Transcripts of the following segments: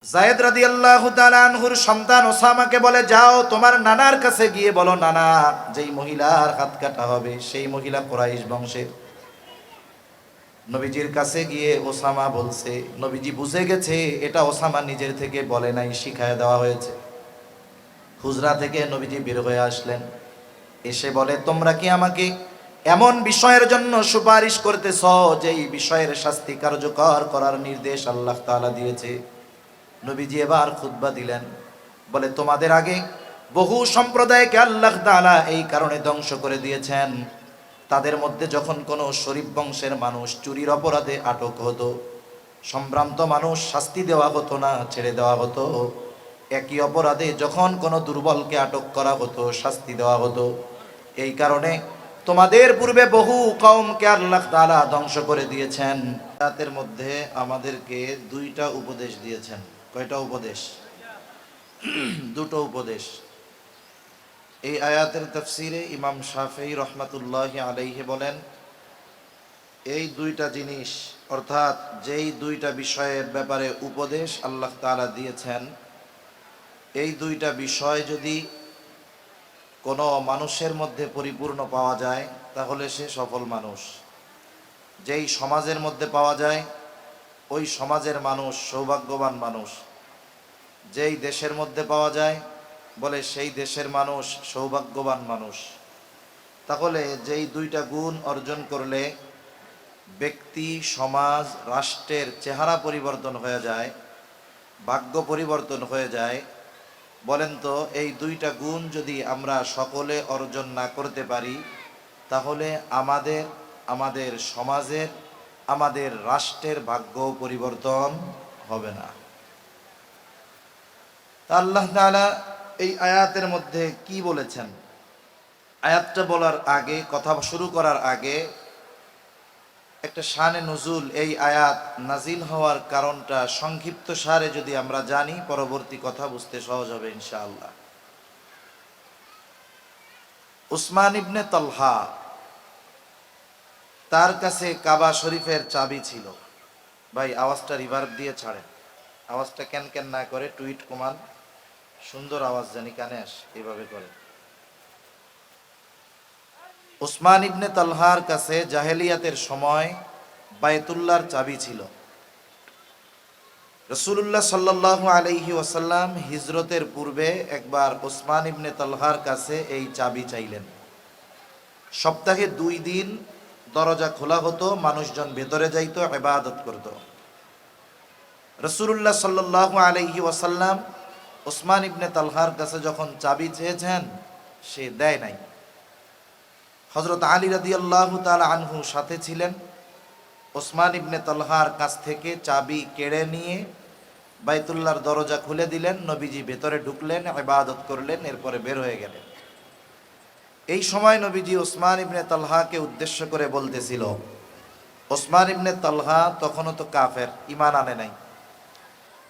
যায়েদ রাদিয়াল্লাহু তাআলা আনহুর সন্তান ওসামাকে বলে, যাও তোমার নানার কাছে গিয়ে বলো, নানা, যেই মহিলার হাত কাটা হবে সেই মহিলা কুরাইশ বংশের। নবীজির কাছে গিয়ে ওসামা বলছে, নবীজি বুঝে গেছে এটা ওসামা নিজের থেকে বলে নাই, শিখায় দেওয়া হয়েছে। হুজরা থেকে নবীজি বের হয়ে আসলেন, এসে বলে, তোমরা কি আমাকে এমন বিষয়ের জন্য সুপারিশ করতেছ যেই বিষয়ের শাস্তি কার্যকর করার নির্দেশ আল্লাহ তাআলা দিয়েছে? নবীজি এবার খুতবা দিলেন, বলে, তোমাদের আগে বহু সম্প্রদায়কে আল্লাহ তাআলা এই কারণে ধ্বংস করে দিয়েছেন, তাদের মধ্যে যখন কোনো শরীফ বংশের মানুষ চুরির অপরাধে আটক হতো, সম্ভ্রান্ত মানুষ শাস্তি দেওয়া হতো না, ছেড়ে দেওয়া হতো। একই অপরাধে যখন কোনো দুর্বলকে আটক করা হতো, শাস্তি দেওয়া হতো। এই কারণে তোমাদের পূর্বে বহু কওমকে আল্লাহ তাআলা ধ্বংস করে দিয়েছেন। আয়াতের মধ্যে আমাদেরকে দুইটা উপদেশ দিয়েছেন। কয়টা উপদেশ? দুটো উপদেশ। এই আয়াতের তাফসিরে ইমাম শাফিঈ রহমাতুল্লাহি আলাইহি বলেন, এই দুইটা জিনিস, অর্থাৎ যেই দুইটা বিষয়ের ব্যাপারে উপদেশ আল্লাহ তাআলা দিয়েছেন, এই দুইটা বিষয় যদি কোনো মানুষের মধ্যে পরিপূর্ণ পাওয়া যায় তাহলে সে সফল মানুষ। যেই সমাজের মধ্যে পাওয়া যায় ওই সমাজের মানুষ সৌভাগ্যবান মানুষ। যেই দেশের মধ্যে পাওয়া যায় বলে সেই দেশের মানুষ সৌভাগ্যবান মানুষ। তাহলে যেই দুইটা গুণ অর্জন করলে ব্যক্তি, সমাজ, রাষ্ট্রের চেহারা পরিবর্তন হয়ে যায়, ভাগ্য পরিবর্তন হয়ে যায়, বলেন তো এই দুইটা গুণ যদি আমরা সকলে অর্জন না করতে পারি তাহলে আমাদের সমাজের, আমাদের রাষ্ট্রের ভাগ্য পরিবর্তন হবে না। তা আল্লাহ তাআলা এই আয়াতের মধ্যে কি বলেছেন? আয়াতটা বলার আগে, কথা শুরু করার আগে একটা শানে নুজুল, এই আয়াত নাজিল হওয়ার কারণটা সংক্ষিপ্ত সারে যদি আমরা জানি, পরবর্তী কথা বুঝতে সহজ হবে ইনশাআল্লাহ। উসমান ইবনে তালহা, তার কাছে কাবা শরীফের চাবি ছিল। ভাই আওয়াজটা রিভার্ব দিয়ে ছাড়েন, আওয়াজটা ক্যান ক্যান না করে টুইট কমান, সুন্দর আওয়াজ জানি কানে আস, এইভাবে করে। উসমান ইবনে তালহার কাছে জাহেলিয়াতের সময় বায়তুল্লাহর চাবি ছিল। রাসূলুল্লাহ সাল্লাল্লাহু আলাইহি ওয়াসাল্লাম হিজরতের পূর্বে একবার উসমান ইবনে তালহার কাছে এই চাবি চাইলেন। সপ্তাহে 2 দিন দরজা খোলা হতো, মানুষজন ভেতরে যাইত, ইবাদত করত। রাসূলুল্লাহ সাল্লাল্লাহু আলাইহি ওয়াসাল্লাম উসমান ইবনে তালহার কাছে যখন চাবি চেয়েছেন, সে দেয় নাই। হযরত আলী রাদিয়াল্লাহু তাআলা আনহু সাথে ছিলেন। উসমান ইবনে তালহার কাছ থেকে চাবি কেড়ে নিয়ে বাইতুল্লাহর দরজা খুলে দিলেন। নবীজি ভেতরে ঢুকলেন, ইবাদত করলেন, এরপরে বের হয়ে গেলেন। এই সময় নবীজি উসমান ইবনে তালহাকে উদ্দেশ্য করে বলতেছিল, উসমান ইবনে তালহা তখনও তো কাফের, ঈমান আনে নাই।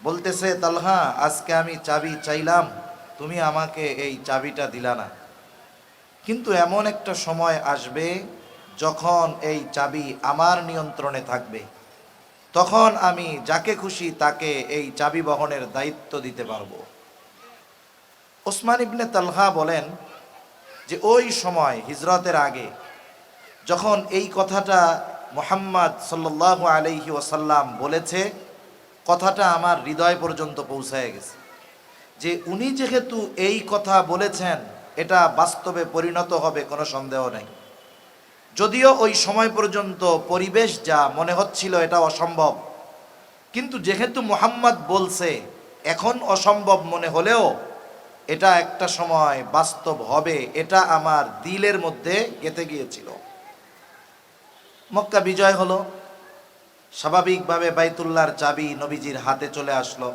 বলতেছে, তালহা, আজকে আমি চাবি চাইলাম, তুমি আমাকে এই চাবিটা দিলা না, কিন্তু এমন একটা সময় আসবে যখন এই চাবি আমার নিয়ন্ত্রণে থাকবে, তখন আমি যাকে খুশি তাকে এই চাবি বহনের দায়িত্ব দিতে পারবো। উসমান ইবনে তালহা বলেন যে ওই সময় হিজরতের আগে যখন এই কথাটা মুহাম্মদ সাল্লাল্লাহু আলাইহি ওয়াসাল্লাম বলেছে, কথাটা আমার হৃদয় পর্যন্ত পৌঁছায় গেছে যে উনি যেহেতু এই কথা বলেছেন এটা বাস্তবে পরিণত হবে, কোনো সন্দেহ নেই। যদিও ওই সময় পর্যন্ত পরিবেশ যা মনে হচ্ছিল এটা অসম্ভব, কিন্তু যেহেতু মুহাম্মদ বলছে, এখন অসম্ভব মনে হলেও এটা একটা সময় বাস্তব হবে, এটা আমার দিলের মধ্যে গেঁথে গিয়েছিল। মক্কা বিজয় হলো, স্বাভাবিকভাবে বাইতুল্লাহর চাবি নবীজির হাতে চলে আসলো।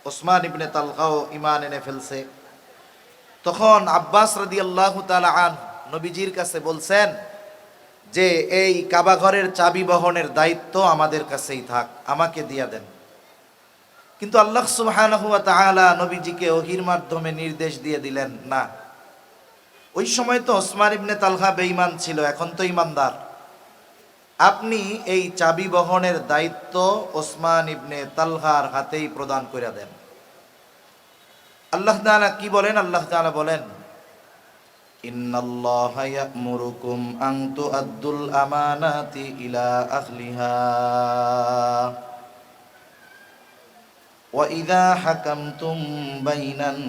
উসমান ইবনে তালহাও ঈমান এনে ফেলছে। তখন আব্বাস রাদিয়াল্লাহু তাআলা আনহু নবীজির কাছে বলছেন যে এই কাবা ঘরের চাবি বহনের দায়িত্ব আমাদের কাছেই থাক, আমাকে দিয়া দেন। কিন্তু আল্লাহ সুবহানাহু ওয়া তাআলা নবীজিকে ওহীর মাধ্যমে নির্দেশ দিয়ে দিলেন, না। ওই সময় তো উসমান ইবনে তালহা বেঈমান ছিল, এখন তো ঈমানদার। আপনি এই চাবি বহনের দায়িত্ব ওসমান ইবনে তালহার হাতেই প্রদান করে দেন। আল্লাহ তাআলা কি বলেন? আল্লাহ তাআলা বলেন, ইন্নাল্লাহা ইয়া'মুরুকুম আন তু'আদ্দুল আমানাতি ইলা আহলিহা ওয়া ইযা হাকামতুম বাইনান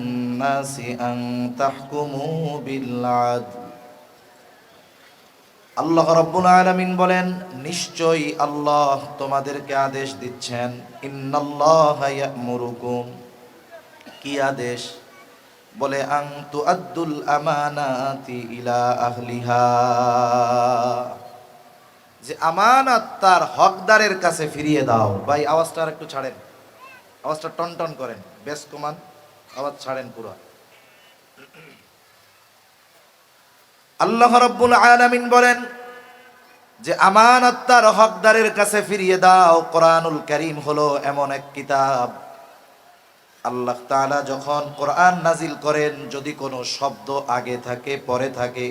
নাসি আন তাহকুমু বিল আদল। আল্লাহ রাব্বুল আলামিন বলেন, নিশ্চয়ই আল্লাহ তোমাদেরকে আদেশ দিচ্ছেন। ইন্নাল্লাহা ইয়া'মুরুকুম, কি আদেশ? বলে আন তুআদ্দুল আমানাতি ইলা আহলিহা, যে আমানত তার হকদারের কাছে ফিরিয়ে দাও। ভাই আওয়াজটা আর একটু ছাড়েন, আওয়াজটা টনটন করেন, বেশ কমান, আওয়াজ ছাড়েন পুরো। আল্লাহ রাব্বুল আলামিন বলেন যে আমানত তার হকদারের কাছে ফিরিয়ে দাও। কোরআনুল কারীম হলো এমন এক কিতাব, আল্লাহ তাআলা যখন কোরআন নাজিল করেন, যদি কোনো শব্দ আগে থাকে পরে থাকে,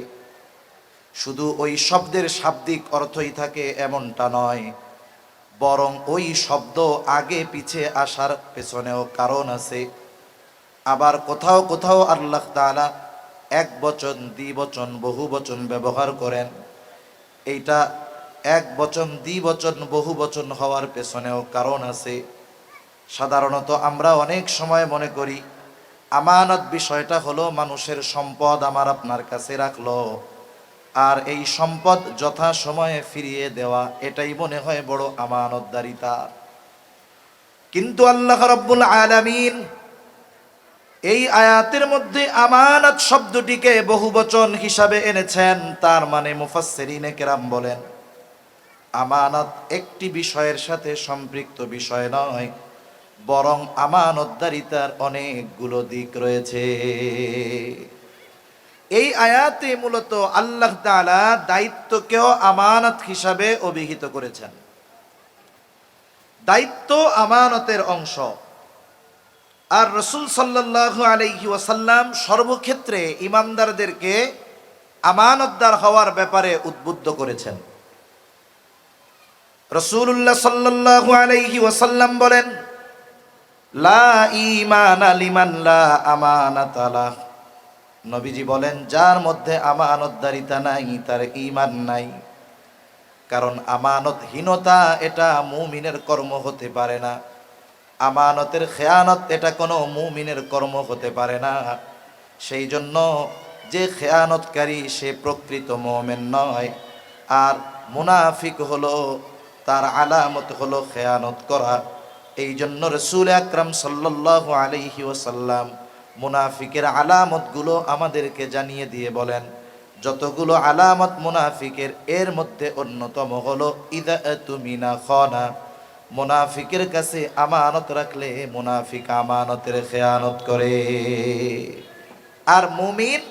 শুধু ওই শব্দের শাব্দিক অর্থই থাকে এমনটা নয়, বরং ওই শব্দ আগে পিছে আসার পেছনেও কারণ আছে। আবার কোথাও কোথাও আল্লাহ তাআলা এক বচন, দ্বিবচন, বহু বচন ব্যবহার করেন। এইটা এক বচন, দ্বিবচন, বহু বচন হওয়ার পেছনেও কারণ আছে। সাধারণত আমরা অনেক সময় মনে করি আমানত বিষয়টা হলো মানুষের সম্পদ আমার আপনার কাছে রাখলো, আর এই সম্পদ যথা সময়ে ফিরিয়ে দেওয়া, এটাই মনে হয় বড় আমানতদারিতা। কিন্তু আল্লাহ রাব্বুল আলামিন এই আয়াতের মধ্যে আমানত শব্দটিকে বহুবচন হিসাবে এনেছেন। তার মানে মুফাসসিরিনে কেরাম বলেন, আমানত একটি বিষয়ের সাথে সম্পৃক্ত বিষয় নয়, বরং আমানতদারিতার অনেকগুলো দিক রয়েছে। এই আয়াতে মূলত আল্লাহ তাআলা দায়িত্বকেও আমানত হিসাবে অভিহিত করেছেন। দায়িত্ব আমানতের অংশ। আর রাসূল সাল্লাল্লাহু আলাইহি ওয়াসাল্লাম সর্বক্ষেত্রে ঈমানদারদেরকে আমানতদার হওয়ার ব্যাপারে উদ্বুদ্ধ করেছেন। রাসূলুল্লাহ সাল্লাল্লাহু আলাইহি ওয়াসাল্লাম বলেন, লা ঈমানা লিমান লা আমানাতা লাহ। নবীজি বলেন, যার মধ্যে আমানতদারিতা নাই তার ঈমান নাই। কারণ আমানতহীনতা এটা মুমিনের কর্ম হতে পারে না। আমানতের খেয়ানত এটা কোনো মুমিনের কর্ম হতে পারে না। সেই জন্য যে খেয়ানতকারী সে প্রকৃত মুমিন নয়। আর মুনাফিক হলো, তার আলামত হলো খেয়ানত করা। এই জন্য রাসূল আকরাম সাল্লাল্লাহু আলাইহি ওয়াসাল্লাম মুনাফিকের আলামতগুলো আমাদেরকে জানিয়ে দিয়ে বলেন, যতগুলো আলামত মুনাফিকের, এর মধ্যে অন্যতম হলো ইযা তুমিনা খানা। মুনাফিকের কাছে আমানত রাখলে মুনাফিক আমানতের খেয়ানত করে। আর মুমিন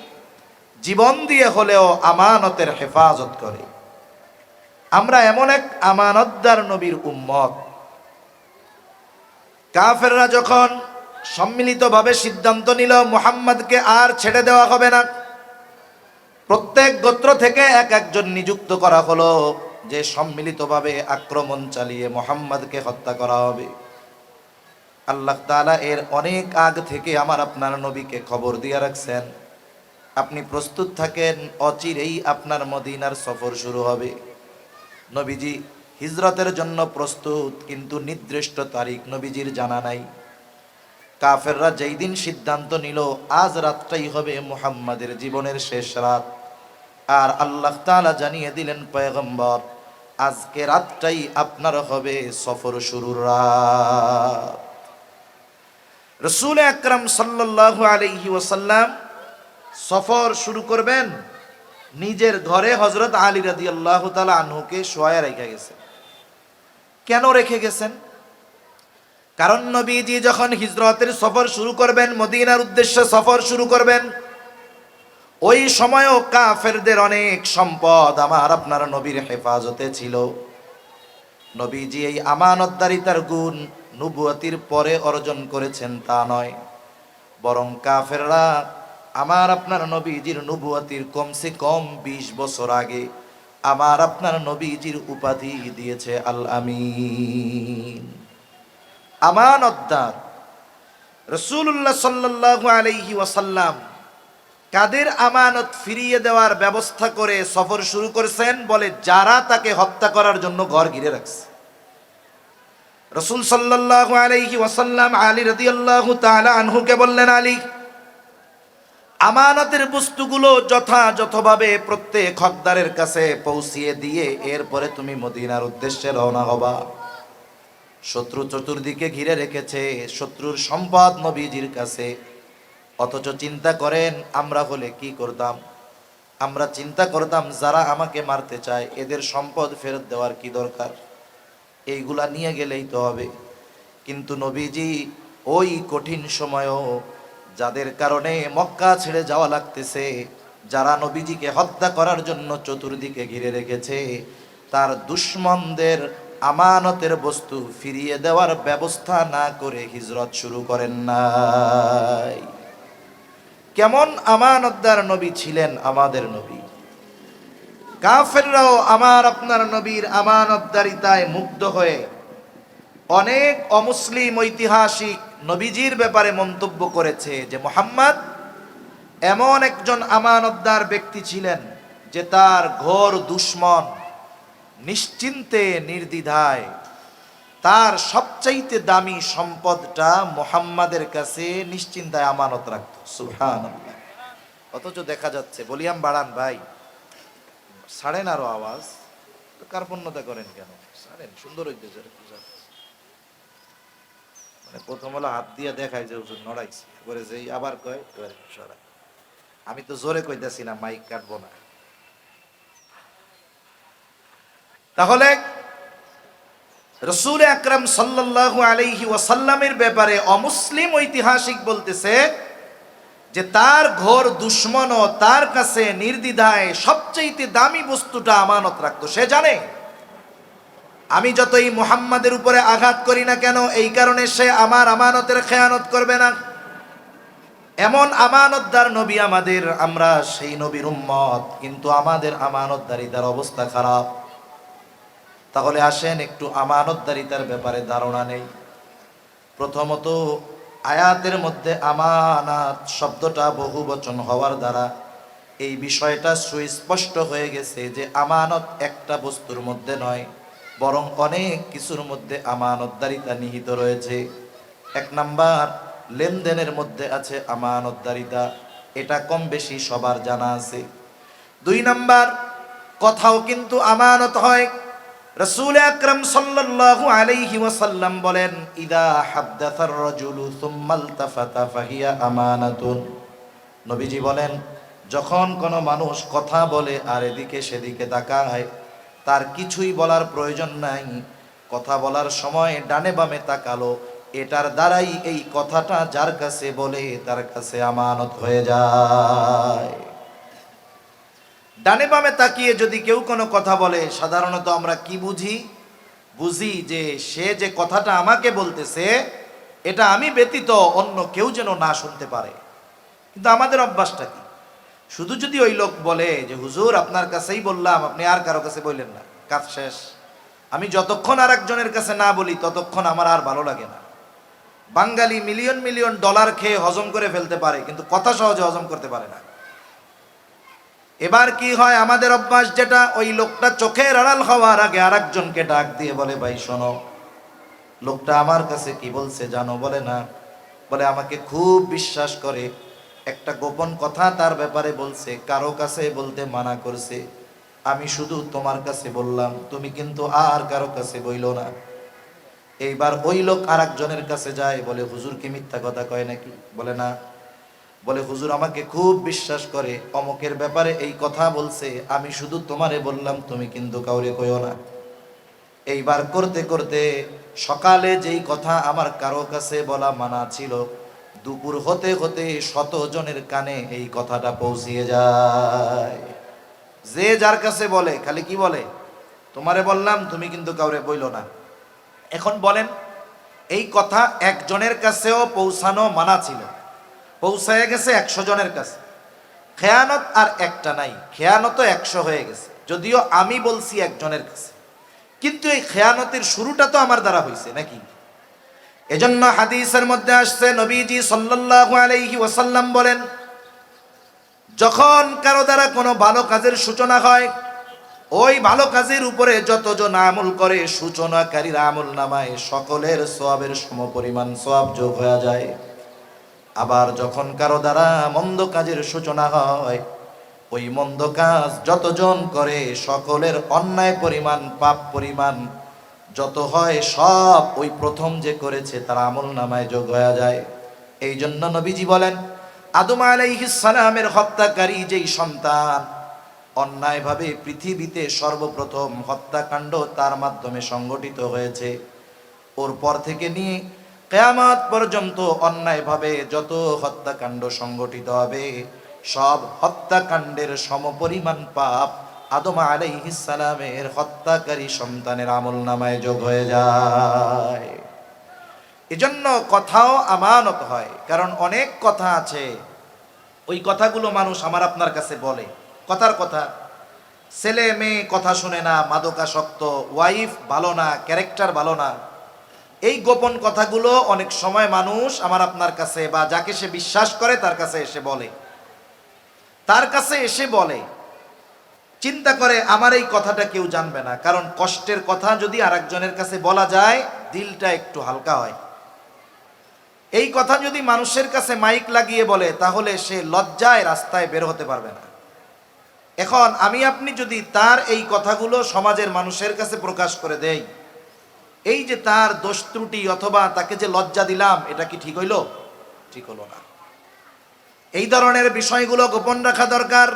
জীবন দিয়ে হলেও আমানতের হেফাজত করে। আমরা এমন এক আমানতদার নবীর উম্মত। কাফেররা যখন সম্মিলিতভাবে সিদ্ধান্ত নিল মুহাম্মদকে আর ছেড়ে দেওয়া হবে না, প্রত্যেক গোত্র থেকে এক একজন নিযুক্ত করা হলো যে সম্মিলিতভাবে আক্রমণ চালিয়ে মুহাম্মদকে হত্যা করা হবে। আল্লাহ তাআলা এর অনেক আগ থেকে আমার আপনার নবীকে খবর দিয়ে রাখছেন, আপনি প্রস্তুত থাকেন, অচিরেই আপনার মদিনার সফর শুরু হবে। নবীজি হিজরতের জন্য প্রস্তুত, কিন্তু নির্দিষ্ট তারিখ নবীজির জানা নাই। কাফেররা যেই দিন সিদ্ধান্ত নিল আজ রাতটাই হবে মুহাম্মাদের জীবনের শেষ রাত, আর আল্লাহ তাআলা জানিয়ে দিলেন, পয়গম্বর আজকে রাতটাই আপনার হবে সফর শুরুর রাত। রাসূল আকরাম সাল্লাল্লাহু আলাইহি ওয়াসাল্লাম সফর শুরু করবেন, নিজের ঘরে হযরত আলী রাদিয়াল্লাহু তাআলা আনহুকে শোয়ায়া রেখে গেছেন। কেন রেখে গেছেন? কারণ নবীজি যখন হিজরতের সফর শুরু করবেন, মদিনার উদ্দেশ্যে সফর শুরু করবেন, ওই সময়ও কাফেরদের অনেক সম্পদ আমার আপনার নবীর হেফাজতে ছিল। নবীজি এই আমানতদারিতার গুণ নবুয়তির পরে অর্জন করেছেন তা নয়, বরং কাফেররা আমার আপনার নবীজির নবুয়তির কমসে কম 20 বছর আগে আমার আপনার নবীজির উপাধি দিয়েছে আল আমিন, আমানতদার। রাসূলুল্লাহ সাল্লাল্লাহু আলাইহি ওয়াসাল্লাম কাদের আমানত ফিরিয়ে দেওয়ার ব্যবস্থা করে সফর শুরু করেছেন? বলে যারা তাকে হত্যা করার জন্য ঘর ঘিরে রাখছে। রাসূল সাল্লাল্লাহু আলাইহি ওয়াসাল্লাম আলী রাদিয়াল্লাহু তাআলা আনহুকে বললেন, আলী, আমানতের বস্তুগুলো যথাযথভাবে প্রত্যেক হকদারের কাছে পৌঁছিয়ে দিয়ে এরপরে তুমি মদিনার উদ্দেশ্যে রওনা হবা। শত্রু চতুর্দিকে ঘিরে রেখেছে, শত্রুর সম্পদ নবীজির কাছে। অথচ চিন্তা করেন আমরা হলে কি করতাম? আমরা চিন্তা করতাম যারা আমাকে মারতে চায় এদের সম্পদ ফেরত দেওয়ার কি দরকার, এইগুলা নিয়ে গেলেই তো হবে। কিন্তু নবীজি ওই কঠিন সময়ও যাদের কারণে মক্কা ছেড়ে যাওয়া লাগতেছে, যারা নবীজিকে হত্যা করার জন্য চতুর্দিকে ঘিরে রেখেছে, তার দুশমনদের আমানতের বস্তু ফিরিয়ে দেওয়ার ব্যবস্থা না করে হিজরত শুরু করেন নাই। কেমন আমানতদার নবী ছিলেন আমাদের নবী! কাফেররাও আমার আপনার নবীর আমানতদারিতায় মুগ্ধ হয়ে অনেক অমুসলিম ঐতিহাসিক নবীজির ব্যাপারে মন্তব্য করেছে যে মুহাম্মদ এমন একজন আমানতদার ব্যক্তি ছিলেন যে তার ঘোর দুশমন নিশ্চিন্তে নির্দ্বিধায় তার সবচাইতে দামি সম্পদটা মুহাম্মাদের কাছে নিশ্চিন্তায় আমানত রাখত। সুবহানাল্লাহ। অথচ দেখা যাচ্ছে, ভলিউম বাড়ান ভাই, ছাড়েন আরো আওয়াজ, কার্পণ্যতা করেন কেন? ছাড়েন, সুন্দর হইতেছে। মানে প্রথম হলো হাত দিয়ে দেখায় যে হুজুর নড়াইছে, পরে যে আবার কয় সরাই। আমি তো জোরে কইতাছি না, মাইক কাটবো না। তাহলে রাসূল আকরাম সাল্লাল্লাহু আলাইহি ওয়াসাল্লামের ব্যাপারে অমুসলিম ঐতিহাসিক বলতেছে যে তার ঘোর দুশমনও তার কাছে নির্দ্বিধায় সবচেয়ে দামি বস্তুটা আমানত রাখতো। সে জানে আমি যতই মুহাম্মাদের উপরে আঘাত করি না কেন, এই কারণে সে আমার আমানতের খেয়ানত করবে না। এমন আমানতদার নবী আমাদের, আমরা সেই নবীর উম্মত, কিন্তু আমাদের আমানতদারিতার অবস্থা খারাপ। তাহলে আসেন একটু আমানতদারিতার ব্যাপারে ধারণা নেই। প্রথমত, আয়াতের মধ্যে আমানাত শব্দটা বহুবচন হওয়ার দ্বারা এই বিষয়টা সুস্পষ্ট হয়ে গেছে যে আমানত একটা বস্তুর মধ্যে নয়, বরং অনেক কিছুর মধ্যে আমানতদারিতা নিহিত রয়েছে। এক নাম্বার, লেনদেনের মধ্যে আছে আমানতদারিতা, এটা কম বেশি সবার জানা আছে। দুই নাম্বার, কথাও কিন্তু আমানত হয়। রাসূল আকরাম সাল্লাল্লাহু আলাইহি ওয়াসাল্লাম বলেন, ইদা হাদ্দাসার রাজুলু সুম্মা ইলতাফাতা ফাহিয়া আমানাতুন। নবীজি বলেন, যখন কোনো মানুষ কথা বলে আর এদিকে সেদিকে তাকায়, তার কিছুই বলার প্রয়োজন নাই, কথা বলার সময় ডানে বামে তাকালো, এটার দ্বারাই এই কথাটা যার কাছে বলে তার কাছে আমানত হয়ে যায়। ডানে বামে তাকিয়ে যদি কেউ কোনো কথা বলে, সাধারণত আমরা কি বুঝি? বুঝি যে সে যে কথাটা আমাকে বলতেছে এটা আমি ব্যতীত অন্য কেউ যেন না শুনতে পারে। কিন্তু আমাদের অভ্যাসটা কি? শুধু যদি ওই লোক বলে যে হুজুর আপনার কাছেই বললাম, আপনি আর কারো কাছে বললেন না, কাজ শেষ। আমি যতক্ষণ আর একজনের কাছে না বলি ততক্ষণ আমার আর ভালো লাগে না। বাঙালি মিলিয়ন মিলিয়ন ডলার খেয়ে হজম করে ফেলতে পারে, কিন্তু কথা সহজে হজম করতে পারে না। এবার কি হয়, আমাদের অভ্যাস যেটা, ওই লোকটা চোখের আড়াল হওয়ার আগে আরেকজনকে ডাক দিয়ে বলে, ভাই শোনো, লোকটা আমার কাছে কি বলছে জানো? বলে না। বলে আমাকে খুব বিশ্বাস করে, একটা গোপন কথা তার ব্যাপারে বলছে, কারো কাছে বলতে মানা করছে, আমি শুধু তোমার কাছে বললাম, তুমি কিন্তু আর কারো কাছে বইলো না। এইবার ওই লোক আরেকজনের কাছে যায়, বলে হুজুর কি মিথ্যা কথা কয় নাকি? বলে না। বলে হুজুর আমাকে খুব বিশ্বাস করে, অমুকের ব্যাপারে এই কথা বলছে, আমি শুধু তোমারে বললাম, তুমি কিন্তু কাউরে কইও না। এইবার করতে করতে সকালে যেই কথা আমার কারো কাছে বলা মানা ছিল, দুপুর হতে হতে 100 জনের কানে এই কথাটা পৌঁছিয়ে যায়। যে যার কাছে বলে খালি কি বলে, তোমারে বললাম, তুমি কিন্তু কাউরে বইলো না। এখন বলেন, এই কথা একজনের কাছেও পৌঁছানো মানা ছিল, পৌঁছায় গেছে 100 জনের কাছে। খেয়ানত আর একটা নাই, খেয়ানত 100 হয়ে গেছে। যদিও আমি বলছি একজনের কাছে, কিন্তু এই খেয়ানতের শুরুটা তো আমার দ্বারা হয়েছে নাকি? এজন্য হাদিসের মধ্যে আসছে, নবীজি সাল্লাল্লাহু আলাইহি ওয়াসাল্লাম বলেন, যখন কারো দ্বারা কোনো ভালো কাজের সূচনা হয়, ওই ভালো কাজের উপরে যতজন আমল করে সূচনাকারীর আমল নামায় সকলের সওয়াবের সমপরিমাণ সওয়াব যোগ হয়ে যায়। আবার যখন কারো দ্বারা মন্দ কাজের সূচনা হয়, ওই মন্দ কাজ যতজন করে সকলের অন্যায় পরিমাণ পাপ পরিমাণ যত হয় সব ওই প্রথম যে করেছে তার আমল নামায় যোগ হয়ে যায়। এই জন্য নবীজি বলেন, আদম আলাইহিস সালামের হত্যাকারী যেই সন্তান, অন্যায়ভাবে পৃথিবীতে সর্বপ্রথম হত্যাকাণ্ড তার মাধ্যমে সংগঠিত হয়েছে, ওর পর থেকে নিয়ে কিয়ামত পর্যন্ত অন্যায়ভাবে যত হত্যাকাণ্ড সংগঠিত হবে সব হত্যাকাণ্ডের সমপরিমাণ পাপ আদম আলাইহিস সালামের হত্যাকারী সন্তানের আমলনামায় যোগ হয়ে যায়। এজন্য কথাও আমানত হয়, কারণ অনেক কথা আছে ওই কথাগুলো মানুষ আমার আপনার কাছে বলে, কথার কথা, ছেলে মেয়ে কথা শুনে না, মাদকাসক্ত, ওয়াইফ ভালো না, ক্যারেক্টার ভালো না, এই গোপন কথাগুলো অনেক সময় মানুষ আমার আপনার কাছে বা যাকে সে বিশ্বাস করে তার কাছে এসে বলে। তার কাছে এসে বলে, চিন্তা করে আমার এই কথাটা কেউ জানবে না, কারণ কষ্টের কথা যদি আরেকজনের কাছে বলা যায় দিলটা একটু হালকা হয়। এই কথা যদি মানুষের কাছে মাইক লাগিয়ে বলে তাহলে সে লজ্জায় রাস্তায় বের হতে পারবে না। এখন আমি আপনি যদি তার এই কথাগুলো সমাজের মানুষের কাছে প্রকাশ করে দেই, এই যে তার দোষ ত্রুটি অথবা তাকে যে লজ্জা দিলাম, এটা কি ঠিক হইল? ঠিক হলো না। এই ধরনের বিষয়গুলো গোপন রাখা দরকার।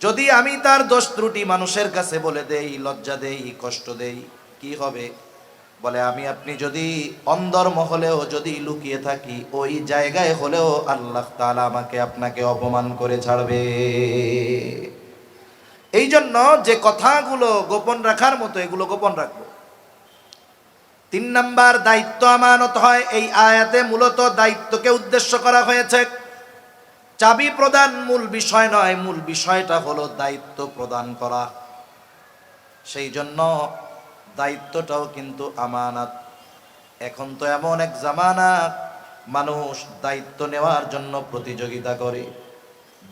যদি আমি তার দোষ ত্রুটি মানুষের কাছে বলে দেই, লজ্জা দেই, কষ্ট দেই, কি হবে? বলে আমি আপনি যদি অন্দর মহলেও যদি লুকিয়ে থাকি, ওই জায়গায় হলেও আল্লাহ তাআলা আমাকে আপনাকে অপমান করে ছাড়বে। এই জন্য যে কথাগুলো গোপন রাখার মতো এগুলো গোপন রাখবো। 3 নাম্বার দায়িত্ব আমানত হয়। এই আয়াতে মূলত দায়িত্বকে উদ্দেশ্য করা হয়েছে, চাবি প্রদান মূল বিষয় নয়, মূল বিষয়টা হলো দায়িত্ব প্রদান করা। সেই জন্য দায়িত্বটাও কিন্তু আমানত। এখন তো এমন এক জামানা, মানুষ দায়িত্ব নেওয়ার জন্য প্রতিযোগিতা করে,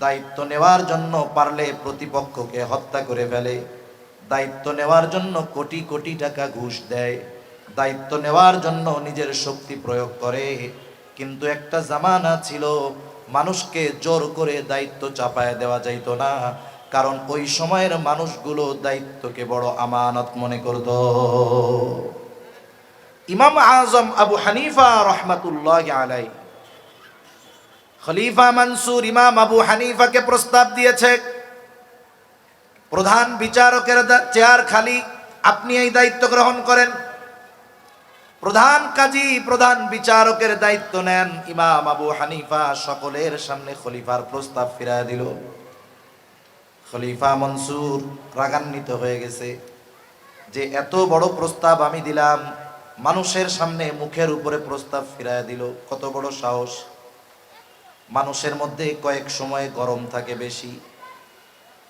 দায়িত্ব নেওয়ার জন্য পারলে প্রতিপক্ষকে হত্যা করে ফেলে, দায়িত্ব নেওয়ার জন্য কোটি কোটি টাকা ঘুষ দেয়, দায়িত্ব নেওয়ার জন্য নিজের শক্তি প্রয়োগ করে। কিন্তু একটা জামানা ছিল মানুষকে জোর করে দায়িত্ব চাপায় দেওয়া যাইত না, কারণ ওই সময়ের মানুষগুলো দায়িত্বকে বড় আমানত মনে করত। ইমাম আজম আবু হানিফা রহমাতুল্লাহ আলাই, খলিফা মনসুর ইমাম আবু হানিফাকে প্রস্তাব দিয়েছে, প্রধান বিচারকের চেয়ার খালি, আপনি এই দায়িত্ব গ্রহণ করেন। প্রধান কাজী, প্রধান বিচারকের দায়িত্ব নেন ইমাম আবু হানিফা। সকলের সামনে খলিফার প্রস্তাব ফিরায় দিল। খলিফা মনসুর রাগান্বিত হয়ে গেছে যে এত বড় প্রস্তাব আমি দিলাম, মানুষের সামনে মুখের উপরে প্রস্তাব ফিরায় দিল, কত বড় সাহস। মানুষের মধ্যে কয়েক সময়ে গরম থাকে বেশি,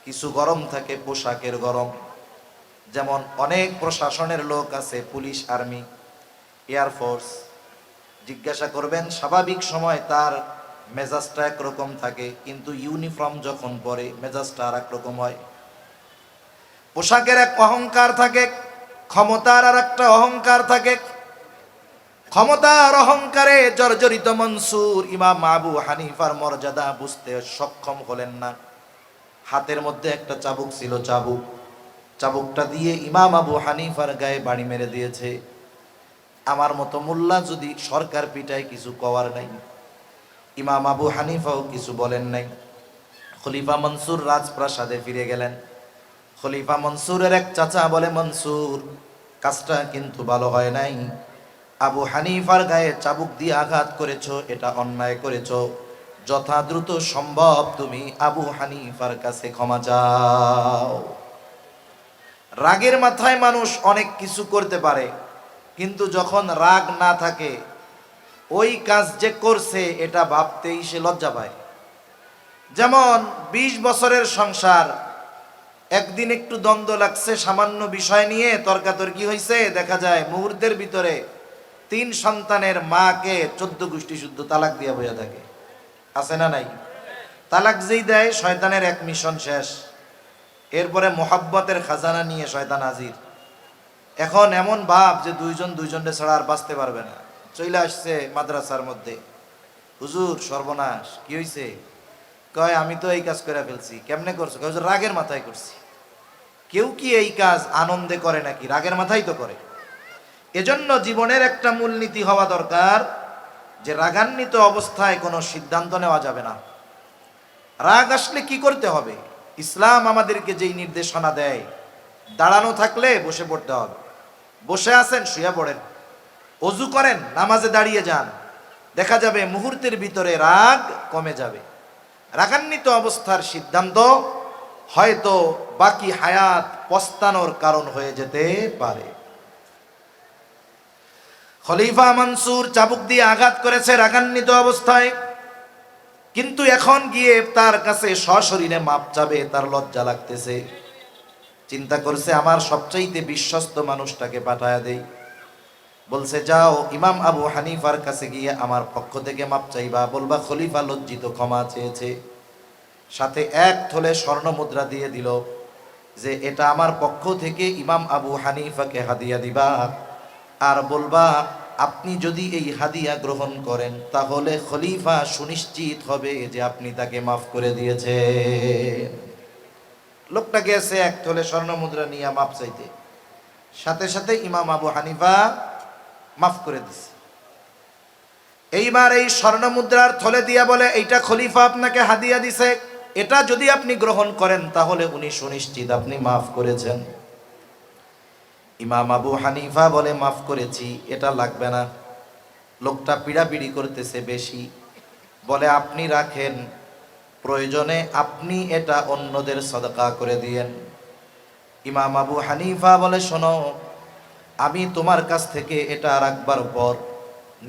কিছু গরম থাকে পোশাকের গরম। যেমন অনেক প্রশাসনের লোক আছে, পুলিশ, আর্মি, এয়ারফোর্স, জিজ্ঞাসা করবেন স্বাভাবিক সময় তার মেজাজটা একরকম থাকে, কিন্তু ইউনিফর্ম যখন পরে মেজাজটা আর একরকম হয়। পোশাকের এক অহংকার থাকে, ক্ষমতার আর একটা অহংকার থাকে। ক্ষমতার অহংকারে জর্জরিত মনসুর ইমাম আবু হানিফার মর্যাদা বুঝতে সক্ষম হলেন না। হাতের মধ্যে একটা চাবুক ছিল, চাবুকটা দিয়ে ইমাম আবু হানিফার গায়ে বাড়ি মেরে দিয়েছে। আমার মতো মোল্লা যদি সরকার পিটায় কিছু কওয়ার নাই, ইমাম আবু হানিফাও কিছু বলেন নাই। খলিফা মনসুর রাজপ্রাসাদে ফিরে গেলেন। খলিফা মনসুরের এক চাচা বলে, মনসুর, কাজটা কিন্তু ভালো হয় নাই, আবু হানিফার গায়ে চাবুক দিয়ে আঘাত করেছো, এটা অন্যায় করেছো, যথা দ্রুত সম্ভব তুমি আবু হানিফার কাছে ক্ষমা চাও। রাগের মাথায় মানুষ অনেক কিছু করতে পারে, কিন্তু যখন রাগ না থাকে, ওই কাজ যে করছে এটা ভাবতেই সে লজ্জা পায়। যেমন 20 বছরের সংসার, একদিন একটু দ্বন্দ্ব লাগছে সামান্য বিষয় নিয়ে, তর্কাতর্কি হয়েছে, দেখা যায় মুহূর্তের ভিতরে 3 সন্তানের মাকে 14 গোষ্ঠী শুদ্ধ তালাক দিয়া বইয়া থাকে। আছে না নাই? তালাক যেই দেয়, শয়তানের এক মিশন শেষ। এরপরে মোহাব্বতের খাজানা নিয়ে শয়তান হাজির। এখন এমন ভাব যে দুইজনকে ছাড়া আর বাঁচতে পারবে না। চলে আসছে মাদ্রাসার মধ্যে, হুজুর সর্বনাশ, কি হয়েছে? কয় আমি তো এই কাজ করে ফেলছি। কেমনে করছো? কয় হুজুর রাগের মাথায় করছি। কেউ কি এই কাজ আনন্দে করে নাকি? রাগের মাথায় তো করে। এজন্য জীবনের একটা মূলনীতি হওয়া দরকার যে রাগান্বিত অবস্থায় কোনো সিদ্ধান্ত নেওয়া যাবে না। রাগ আসলে কি করতে হবে? ইসলাম আমাদেরকে যেই নির্দেশনা দেয়, দাঁড়ানো থাকলে বসে পড়তে হবে, বসে আছেন শুয়ে পড়েন, অজু করেন, নামাজে দাঁড়িয়ে যান, দেখা যাবে মুহূর্তের ভিতরে রাগ কমে যাবে। রাগান্বিত অবস্থার সিদ্ধান্ত হয়তো বাকি হায়াত পস্তানোর কারণ হয়ে যেতে পারে। খলিফা মনসুর চাবুক দিয়ে আঘাত করেছে রাগান্বিত অবস্থায়, কিন্তু এখন গিয়ে তার কাছে সশরীরে মাপ চাবে, তার লজ্জা লাগতেছে। চিন্তা করছে আমার সবচাইতে বিশ্বস্ত মানুষটাকে পাঠায়া দেই। বলছে যাও ইমাম আবু হানিফার কাছে গিয়ে আমার পক্ষ থেকে মাপ চাইবা, বলবা খলিফা লজ্জিত, ক্ষমা চেয়েছে। সাথে 1 থলে স্বর্ণ মুদ্রা দিয়ে দিল যে এটা আমার পক্ষ থেকে ইমাম আবু হানিফাকে হাদিয়া দিবা, আর বলবা আপনি যদি এই হাদিয়া গ্রহণ করেন তাহলে খলিফা সুনিশ্চিত হবে যে আপনি তাকে মাফ করে দিয়েছেন। লোকটা গেছে 1 থলে স্বর্ণ মুদ্রা নিয়ে মাপ চাইতে, সাথে সাথে ইমাম আবু হানিফা মাফ করে দিছে। এইবার এই স্বর্ণ মুদ্রার থলে দিয়া বলে এইটা খলিফা আপনাকে হাদিয়া দিছে, এটা যদি আপনি গ্রহণ করেন তাহলে উনি সুনিশ্চিত আপনি মাফ করেছেন। ইমাম আবু হানিফা বলে মাফ করেছি, এটা লাগবে না। লোকটা পিড়াপিড়ি করতেছে বেশি, বলে আপনি রাখেন, প্রয়োজনে আপনি এটা অন্যদের সদকা করে দিয়েন। ইমাম আবু হানিফা বলে শোনো, আমি তোমার কাছ থেকে এটা রাখবার পর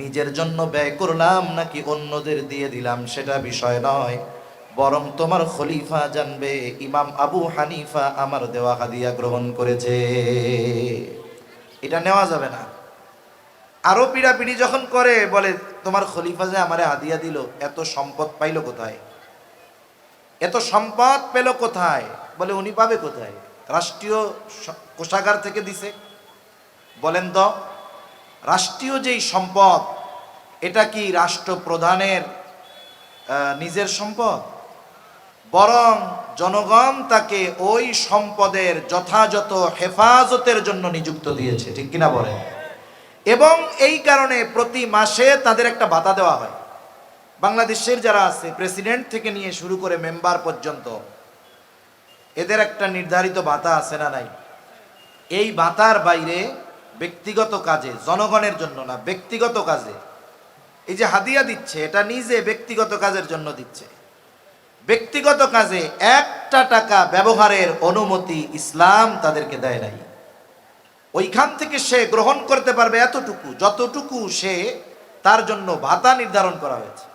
নিজের জন্য ব্যয় করলাম নাকি অন্যদের দিয়ে দিলাম সেটা বিষয় নয়, বরং তোমার খলিফা জানবে ইমাম আবু হানিফা আমার দেওয়া হাদিয়া গ্রহণ করেছে, এটা নেওয়া যাবে না। আরো পিড়াপিড়ি যখন করে, বলে তোমার খলিফা যে আমারে হাদিয়া দিল, এত সম্পদ পাইল কোথায়? এত সম্পদ পেল কোথায়? বলে উনি পাবে কোথায়? রাষ্ট্রীয় কোষাগার থেকে দিছে। বলেন তো, রাষ্ট্রীয় যেই সম্পদ, এটা কি রাষ্ট্রপ্রধানের নিজের সম্পদ? বরং জনগণ তাকে ওই সম্পদের যথাযথ হেফাজতের জন্য নিযুক্ত দিয়েছে, ঠিক কিনা বলেন? এবং এই কারণে প্রতি মাসে তাদের একটা ভাতা দেওয়া হয়। বাংলাদেশের যারা আছে, প্রেসিডেন্ট থেকে নিয়ে শুরু করে মেম্বার পর্যন্ত, এদের একটা নির্ধারিত ভাতা আছে না নাই? এই ভাতার বাইরে ব্যক্তিগত কাজে, জনগণের জন্য না, ব্যক্তিগত কাজে এই যে হাদিয়া দিচ্ছে, এটা নিজে ব্যক্তিগত কাজের জন্য দিচ্ছে। ব্যক্তিগত কাজে 1 টাকা ব্যবহারের অনুমতি ইসলাম তাদেরকে দেয় নাই। ওইখান থেকে সে গ্রহণ করতে পারবে এতটুকু, যতটুকু সে তার জন্য ভাতা নির্ধারণ করা হয়েছে।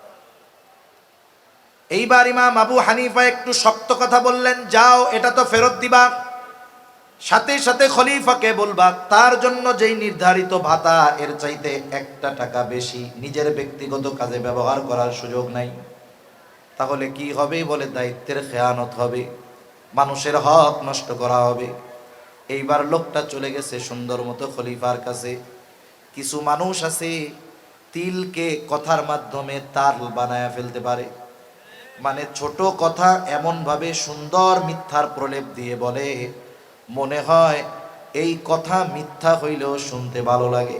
এইবার ইমাম আবু হানিফা একটু শক্ত কথা বললেন, যাও এটা তো ফেরত দিবা, সাথে সাথে খলিফাকে বলবা তার জন্য যেই নির্ধারিত ভাতা, এর চাইতে 1 টাকা বেশি নিজের ব্যক্তিগত কাজে ব্যবহার করার সুযোগ নাই। তাহলে কি হবে? বলে দায়িত্বের খেয়ানত হবে, মানুষের হক নষ্ট করা হবে। এইবার লোকটা চলে গেছে সুন্দর মতো খলিফার কাছে। কিছু মানুষ আছে তিলকে কথার মাধ্যমে তাল বানায়া ফেলতে পারে, মানে ছোট কথা এমন ভাবে সুন্দর মিথ্যার প্রলেপ দিয়ে বলে, মনে হয় এই কথা মিথ্যা হইলেও শুনতে ভালো লাগে।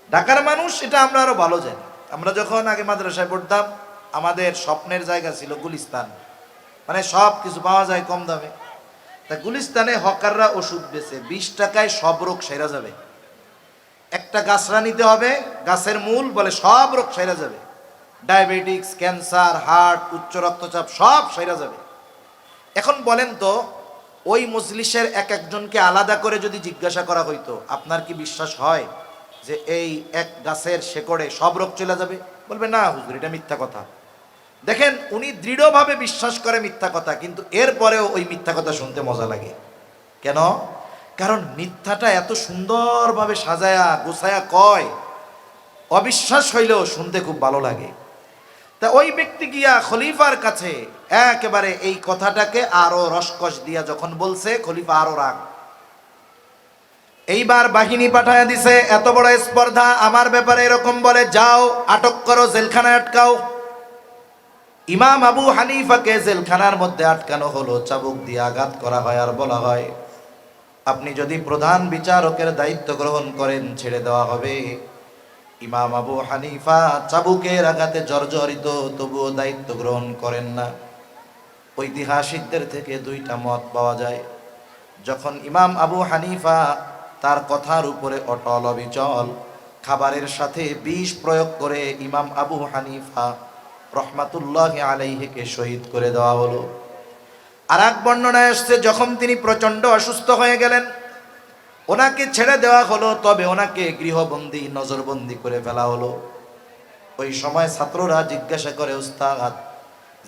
ঢাকার মানুষ এটা আমরা আরো ভালো জানি। আমরা যখন আগে মাদ্রাসায় পড়তাম, আমাদের স্বপ্নের জায়গা ছিল গুলিস্তান, মানে সব কিছু পাওয়া যায় কম দামে। তা গুলিস্তানে হকাররা ওষুধ বেচে, 20 টাকায় সব রোগ সেরা যাবে। একটা গাছরা নিতে হবে, গাছের মূল, বলে সব রোগ সেরা যাবে, ডায়াবেটিক্স, ক্যান্সার, হার্ট, উচ্চ রক্তচাপ সব সেরা যাবে। এখন বলেন তো, ওই মজলিসের একজনকে আলাদা করে যদি জিজ্ঞাসা করা হইতো, আপনার কি বিশ্বাস হয় যে এই এক গাছের শেকড়ে সব রোগ চলে যাবে? বলবে না হুজুর, এটা মিথ্যা কথা। দেখেন উনি দৃঢ়ভাবে বিশ্বাস করে মিথ্যা কথা, কিন্তু এরপরেও ওই মিথ্যা কথা শুনতে মজা লাগে। কেন? কারণ মিথ্যাটা এত সুন্দরভাবে সাজায়া গোছায়া কয়, অবিশ্বাস হইলেও শুনতে খুব ভালো লাগে। তা ওই ব্যক্তি গিয়া খলিফার কাছে একেবারে এই কথাটাকে আরো রসকস দিয়া যখন বলছে, খলিফা আরো রাগ। এইবার বাহিনী পাঠায়া দিছে, এত বড় স্পর্ধা, আমার ব্যাপারে এরকম বলে, যাও আটক করো, জেলখানায় আটকাও। ইমাম আবু হানিফাকে জেলখানার মধ্যে আটকানো হলো, চাবুক দিয়ে আঘাত করা হয়, আর বলা হয় আপনি যদি প্রধান বিচারকের দায়িত্ব গ্রহণ করেন ছেড়ে দেওয়া হবে। ইমাম আবু হানিফা চাবুকের আঘাতে জর্জরিত, তবুও দায়িত্ব গ্রহণ করেন না। ঐতিহাসিকদের থেকে দুইটা মত পাওয়া যায়। যখন ইমাম আবু হানিফা তার কথার উপরে অটল অবিচল, খাবারের সাথে বিষ প্রয়োগ করে ইমাম আবু হানিফা রহমাতুল্লাহ আলাইহিকে শহীদ করে দেওয়া হলো। আর এক বর্ণনায় আসছে, যখন তিনি প্রচণ্ড অসুস্থ হয়ে গেলেন, ওনাকে ছেড়ে দেওয়া হলো, তবে ওনাকে গৃহবন্দী, নজরবন্দি করে ফেলা হলো। ওই সময় ছাত্ররা জিজ্ঞাসা করে, উস্তাদ,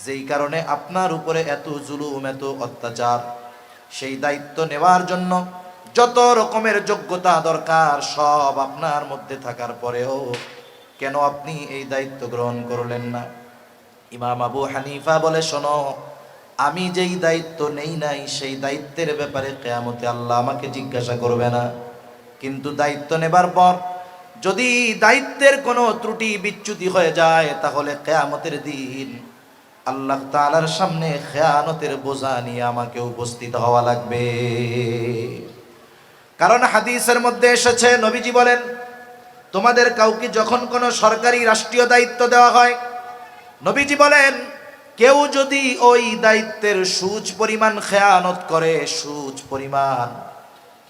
যেই কারণে আপনার উপরে এত জুলুম, এত অত্যাচার, সেই দায়িত্ব নেওয়ার জন্য যত রকমের যোগ্যতা দরকার সব আপনার মধ্যে থাকার পরেও কেন আপনি এই দায়িত্ব গ্রহণ করলেন না? ইমাম আবু হানিফা বলে, শোনো, আমি যেই দায়িত্ব নেই নাই সেই দায়িত্বের ব্যাপারে কিয়ামতে আল্লাহ আমাকে জিজ্ঞাসা করবে না, কিন্তু দায়িত্ব নেবার পর যদি দায়িত্বের কোনো ত্রুটি বিচ্যুতি হয়ে যায়, তাহলে কিয়ামতের দিন আল্লাহ তাআলার সামনে খেয়ানতের বোঝা নিয়ে আমাকে উপস্থিত হওয়া লাগবে। কারণ হাদিসের মধ্যে এসেছে, নবীজি বলেন, তোমাদের কাউকে যখন কোনো সরকারি রাষ্ট্রীয় দায়িত্ব দেওয়া হয়, নবীজি বলেন, কেউ যদি ওই দায়িত্বের সুচ পরিমাণ খেয়ানত করে, সুচ পরিমাণ,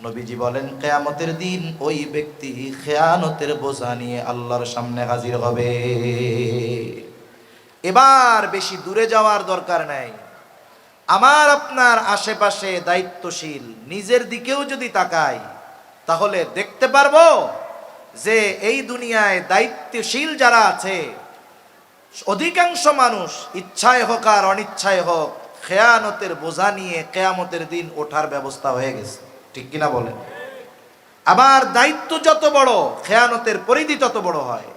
নবীজি বলেন কিয়ামতের দিন ওই ব্যক্তি খেয়ানতের বোঝা নিয়ে আল্লাহর সামনে হাজির হবে। এবার বেশি দূরে যাওয়ার দরকার নাই। আমার আপনার আশেপাশে দায়িত্বশীল নিজের দিকেও যদি তাকাই, তাহলে দেখতে পারবো যে এই দুনিয়ায় দায়িত্বশীল যারা আছে, অধিকাংশ মানুষ ইচ্ছায় হোক আর অনিচ্ছায় হোক খেয়ানতের বোঝা নিয়ে কিয়ামতের দিন ওঠার ব্যবস্থা হয়ে গেছে। ঠিক কিনা বলেন? আবার দায়িত্ব যত বড়, খেয়ানতের পরিধি তত বড় হয়।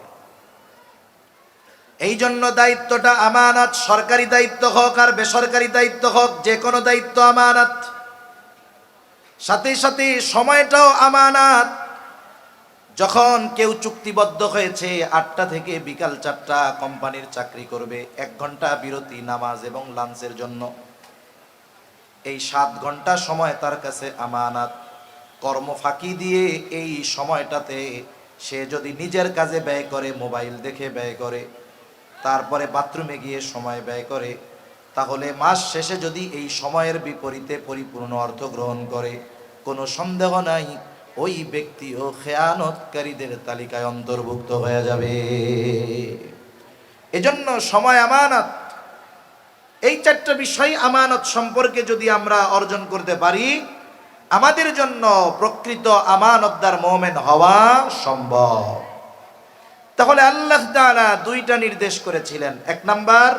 এই জন্য দায়িত্বটা আমানত, সরকারি দায়িত্ব হোক আর বেসরকারি দায়িত্ব হোক, যে কোনো দায়িত্ব আমানত। সাথে সাথে সময়টাও আমানত। যখন কেউ চুক্তিবদ্ধ হয়েছে 8টা থেকে বিকাল 4টা কোম্পানির চাকরি করবে, 1 ঘন্টা বিরতি নামাজ এবং লাঞ্চের জন্য, এই 7 ঘন্টা সময় তার কাছে আমানত। কর্ম ফাঁকি দিয়ে এই সময়টাতে সে যদি নিজের কাজে ব্যয় করে, মোবাইল দেখে ব্যয় করে, তারপরে বাথরুমে গিয়ে সময় ব্যয় করে, তাহলে মাস শেষে যদি এই সময়ের বিপরীতে পরিপূর্ণ অর্থ গ্রহণ করে, কোনো সন্দেহ নাই ওই ব্যক্তিও খেয়ানতকারীদের তালিকায় অন্তর্ভুক্ত হয়ে যাবে। এজন্য সময় আমানত। এই 4টা বিষয় আমানত সম্পর্কে যদি আমরা অর্জন করতে পারি, আমাদের জন্য প্রকৃত আমানতদার মুমিন হওয়া সম্ভব। তাহলে আল্লাহ তাআলা 2টা নির্দেশ করেছিলেন। 1 নাম্বার,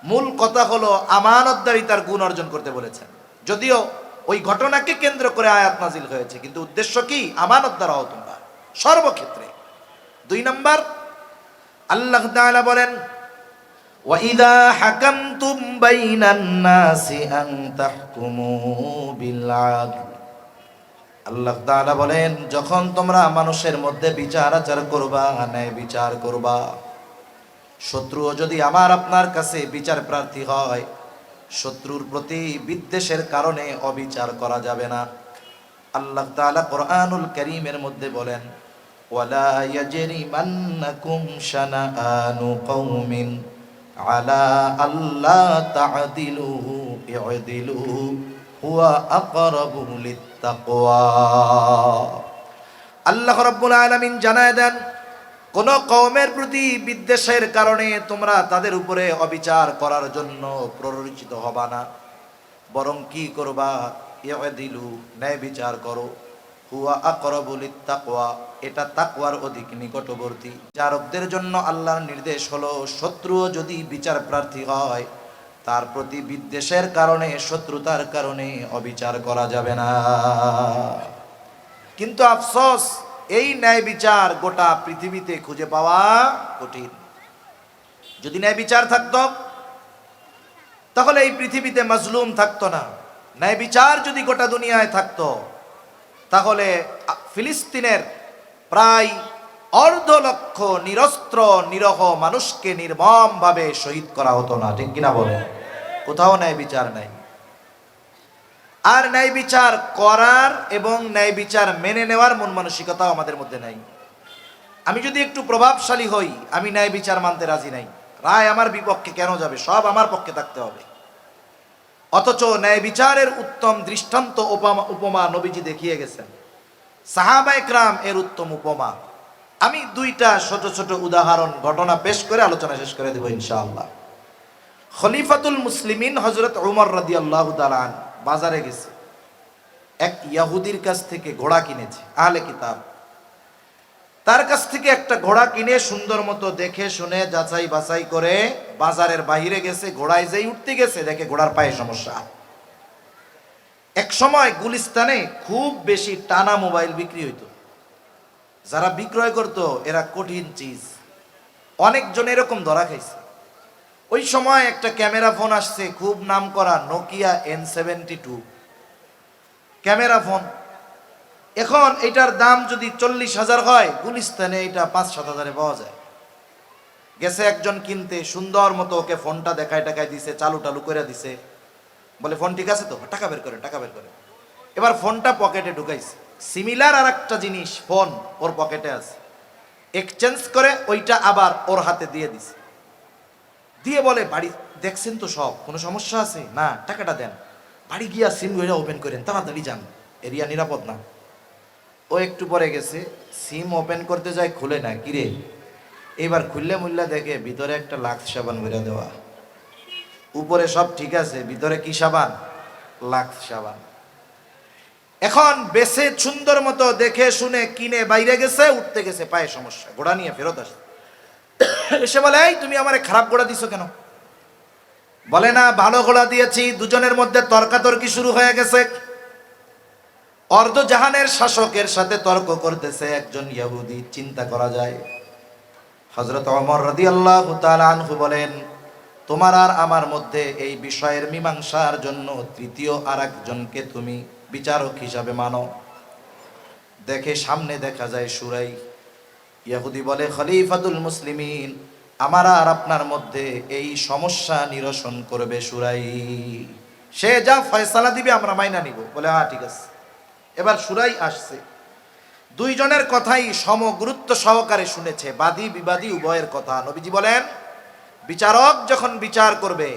মূল কথা হলো আমানতদারিতার গুণ অর্জন করতে বলেছেন, যদিও ওই ঘটনাকে কেন্দ্র করে আয়াত নাজিল হয়েছে, কিন্তু উদ্দেশ্য কি? আমানতদার হও তোমরা সর্বক্ষেত্রে। 2 নাম্বার, আল্লাহ তাআলা বলেন, ওয়াইদা হাকামতুম বাইনান নাসি আন তাহকুমু বিল আদল। আল্লাহ তাআলা বলেন, যখন তোমরা মানুষের মধ্যে বিচার আচার করবা, ন্যায় বিচার করবা, শত্রুও যদি আমার আপনার কাছে বিচার প্রার্থী হয়, শত্রুর প্রতি বিদ্বেষের কারণে অবিচার করা যাবে না। আল্লাহ তাআলা কোরআনুল কারীমের মধ্যে বলেন, ওয়ালা ইয়াজরিমান্নাকুম শানাআনু কওমিন আলা আল্লা তা'দিলু ই'দিলু হুয়া আকরাবু লিত্তাকওয়া। আল্লাহ রাব্বুল আলামিন জানায় দেন, কোন কওমের প্রতি বিদ্বেষের কারণে তোমরা তাদের উপরে অবিচার করার জন্য প্ররোচিত হবা না, বরং কি করবা? ই'দিলু, ন্যায় বিচার করো। হুয়া আকরাবু লিত্তাকওয়া, এটা তাকওয়ার অধিক নিকটবর্তী। বিচারকদের জন্য আল্লাহর নির্দেশ হলো শত্রুও যদি বিচার প্রার্থী হয় তার প্রতি বিদ্বেষের কারণে, শত্রুতার কারণে অবিচার করা যাবে না। কিন্তু আফসোস, এই ন্যায় বিচার গোটা পৃথিবীতে খুঁজে পাওয়া কঠিন। যদি ন্যায় বিচার থাকতো তাহলে এই পৃথিবীতে মাজলুম থাকতো না। ন্যায় বিচার যদি গোটা দুনিয়ায় থাকতো তাহলে ফিলিস্তিনের প্রায় 1.5 লক্ষ নিরস্ত্র নিরহ মানুষকে নির্মমভাবে শহীদ করা হতো না। ঠিক কিনা বলে? কোথাও ন্যায় বিচার নাই। আর ন্যায় বিচার করার এবং ন্যায় বিচার মেনে নেওয়ার মন মানসিকতাও আমাদের মধ্যে নাই। আমি যদি একটু প্রভাবশালী হই, আমি ন্যায় বিচার মানতে রাজি নাই। রায় আমার বিপক্ষে কেন যাবে? সব আমার পক্ষে থাকতে হবে। অথচ ন্যায় বিচারের উত্তম দৃষ্টান্ত উপমা নবীজি দেখিয়ে গেছেন। সাহাবায়ে কেরাম এর উত্তম উপমা। আমি 2টা ছোট ছোট উদাহরণ ঘটনা পেশ করে আলোচনা শেষ করে দেব ইনশাআল্লাহ। খলিফাতুল মুসলিমিন হযরত ওমর রাদিয়াল্লাহু তাআলা বাজারে গেছে, এক ইহুদির কাছ থেকে ঘোড়া কিনেছে, আহলে কিতাব। তার কাছ থেকে একটা ঘোড়া কিনে সুন্দর মতো দেখে শুনে যাচাই বাছাই করে বাজারের বাইরে গেছে। ঘোড়ায় যেই উঠতে গেছে দেখে ঘোড়ার পায়ে সমস্যা। এক সময় গুলিস্তানে খুব বেশি টানা মোবাইল বিক্রি হইতো। যারা বিক্রয় করতো এরা কঠিন চিজ, অনেকজন এরকম ধরা খাইছে। ওই সময় একটা ক্যামেরা ফোন আসছে, খুব নাম করা নোকিয়া N72 ক্যামেরা ফোন। এখন এটার দাম যদি 40,000 হয়, গুলিস্তানে এটা 5-7 হাজারে পাওয়া যায়। গেছে একজন কিনতে, সুন্দর মতো ওকে ফোনটা দেখায় টাকায় দিছে, চালু টালু করে দিছে। বলে ফোন ঠিক আছে তো? টাকা বের করে, টাকা বের করে। এবার ফোনটা পকেটে ঢুকাইছে। সিমিলার আর একটা জিনিস ফোন ওর পকেটে আছে, এক্সচেঞ্জ করে ওইটা আবার ওর হাতে দিয়ে দিছে। দিয়ে বলে, বাড়ি দেখছেন তো সব, কোনো সমস্যা আছে? না, টাকাটা দেন। বাড়ি গিয়া সিম ওপেন করেন, তাড়াতাড়ি যান, এরিয়া নিরাপদ না। ও একটু পরে গেছে, সিম ওপেন করতে যায়, খুলে না। কিরে, এবার খুললে মুল্লা দেখে ভিতরে একটা লাক্স সাবান বেরা দেওয়া। উপরে সব ঠিক আছে, ভিতরে কি সাবান? লাক্স সাবান। এখন বেছে সুন্দর মতো দেখে শুনে কিনে বাইরে গেছে, উঠতে গেছে, পায়ে সমস্যা। ঘোড়া নিয়ে ফেরত আসে, এসে বলে, এই তুমি আমারে খারাপ ঘোড়া দিছো কেন? বলে, না, ভালো ঘোড়া দিয়েছি। দুজনের মধ্যে তর্কাতর্কি শুরু হয়ে গেছে। অর্ধ জাহানের শাসকের সাথে তর্ক করতেছে একজন ইহুদি। চিন্তা করা যায়। হযরত ওমর রাদিয়াল্লাহু তাআলা আনহু বলেন, তোমার আর আমার মধ্যে এই বিষয়ের মীমাংসার জন্য তৃতীয় আরেকজনকে তুমি বিচারক হিসাবে মানো। দেখে সামনে দেখা যায় সুরাই। ইহুদি বলে, খলিফাতুল মুসলিমিন, আমার আর আপনার মধ্যে এই সমস্যা নিরসন করবে সুরাই। সে যা ফয়সালা দিবে আমরা মাইনা নিব। বলে, হ্যাঁ ঠিক আছে। এবার সুরাই আসছে। দুইজনের কথাই সমগুরুত্ব সহকারে শুনেছে, বাদী বিবাদী উভয়ের কথা। নবীজি বলেন, বিচারক যখন বিচার করবে,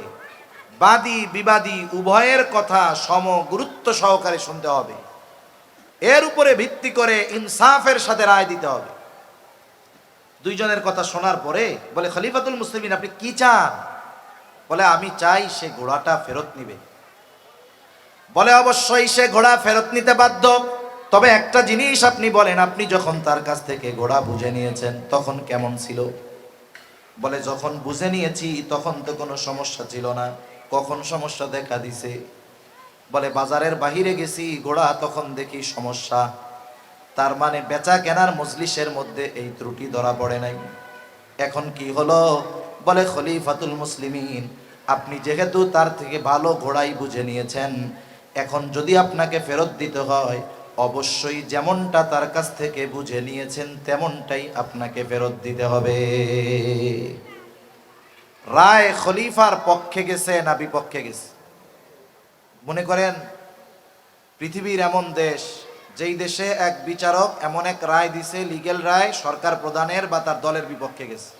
বাদী বিবাদী উভয়ের কথা সমগুরুত্ব সহকারে শুনতে হবে। এর উপরে ভিত্তি করে ইনসাফের সাথে রায় দিতে হবে। দুইজনের কথা শোনার পরে বলে, খলিফাতুল মুসলিমিন, আপনি কি চান? বলে, আমি চাই সে ঘোড়াটা ফেরত নিবে। বলে, অবশ্যই সে ঘোড়া ফেরত নিতে বাধ্য। তবে একটা জিনিস আপনি বলেন, আপনি যখন তার কাছ থেকে ঘোড়া বুঝে নিয়েছেন তখন কেমন ছিল? বলে, যখন বুঝে নিয়েছি তখন তো কোনো সমস্যা ছিল না। কখন সমস্যা দেখা দিছে? বলে, বাজারের বাহিরে গেছি, ঘোড়া তখন দেখি সমস্যা। তার মানে বেচা কেনার মজলিসের মধ্যে এই ত্রুটি ধরা পড়ে নাই। এখন কি হলো? বলে, খলিফাতুল মুসলিমিন, আপনি যেহেতু তার থেকে ভালো ঘোড়াই বুঝে নিয়েছেন, এখন যদি আপনাকে ফেরত দিতে হয়, অবশ্যই যেমনটা তার কাছ থেকে বুঝে নিয়েছেন তেমনটাই আপনাকে ফেরত দিতে হবে। রায় খলিফার পক্ষে গেছে না বিপক্ষে গেছে? মনে করেন পৃথিবীর এমন দেশ, যেই দেশে এক বিচারক এমন এক রায় দিছে, লিগ্যাল রায়, সরকার প্রধানের বা তার দলের বিপক্ষে গেছে।